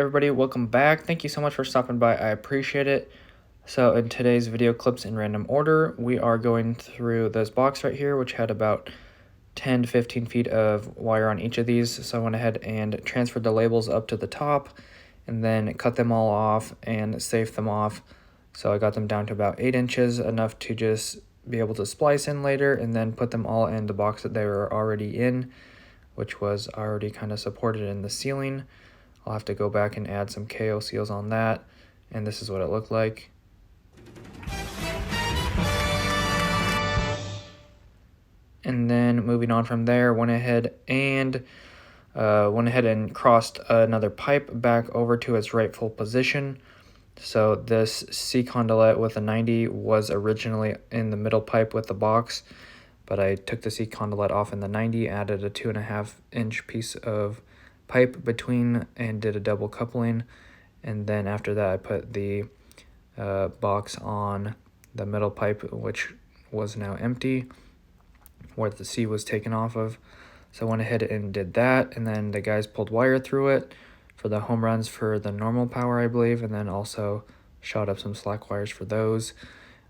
everybody, welcome back. Thank you so much for stopping by. I appreciate it. So in today's video clips in random order, we are going through this box right here, which had about 10 to 15 feet of wire on each of these. So I went ahead and transferred the labels up to the top and then cut them all off and saved them off. So I got them down to about 8 inches, enough to just be able to splice in later and then put them all in the box that they were already in, which was already kind of supported in the ceiling. I'll have to go back and add some KO seals on that, and this is what it looked like. And then moving on from there, went ahead and crossed another pipe back over to its rightful position. So this C conduit with a 90 was originally in the middle pipe with the box, but I took the C conduit off in the 90, added a 2.5 inch piece of pipe between and did a double coupling, and then after that I put the box on the middle pipe, which was now empty where the C was taken off of. So I went ahead and did that, and then the guys pulled wire through it for the home runs for the normal power, I believe, and then also shot up some slack wires for those,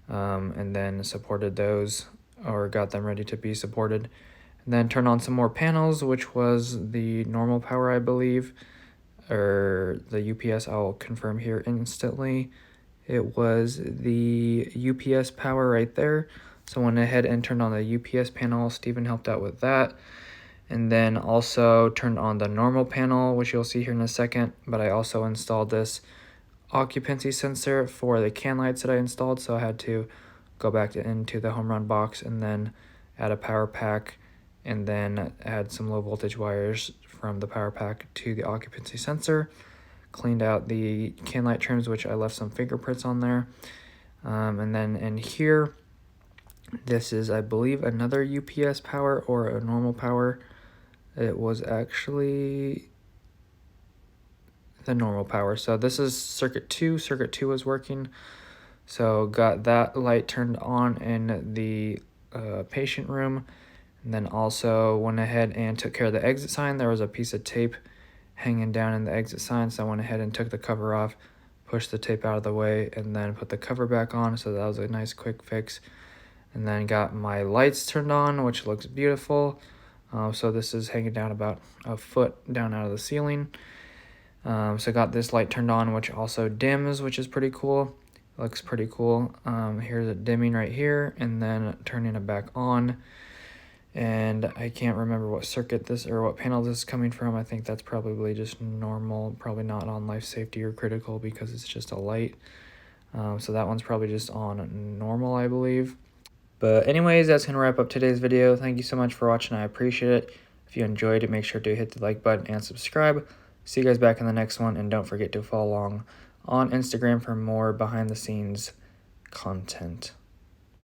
and then supported those, or got them ready to be supported. And then turned on some more panels, which was the normal power, I believe, or the UPS. I'll confirm here instantly. It was the UPS power right there. So I went ahead and turned on the UPS panel. Steven helped out with that. And then also turned on the normal panel, which you'll see here in a second. But I also installed this occupancy sensor for the can lights that I installed. So I had to go back into the home run box and then add a power pack, and then add some low voltage wires from the power pack to the occupancy sensor. Cleaned out the can light trims, which I left some fingerprints on there. And then in here, this is, I believe, another UPS power or a normal power. It was actually the normal power. So this is circuit 2. Circuit 2 is working. So got that light turned on in the patient room. And then also went ahead and took care of the exit sign. There was a piece of tape hanging down in the exit sign, so I went ahead and took the cover off, pushed the tape out of the way, and then put the cover back on. So that was a nice quick fix. And then got my lights turned on, which looks beautiful. So this is hanging down about a foot down out of the ceiling. So got this light turned on, which also dims, which is pretty cool. Looks pretty cool. Here's it dimming right here, and then turning it back on. And I can't remember what circuit this or what panel this is coming from. I think that's probably just normal, probably not on life safety or critical because it's just a light. So that one's probably just on normal, I believe. But anyways, that's going to wrap up today's video. Thank you so much for watching. I appreciate it. If you enjoyed it, make sure to hit the like button and subscribe. See you guys back in the next one, and don't forget to follow along on Instagram for more behind the scenes content.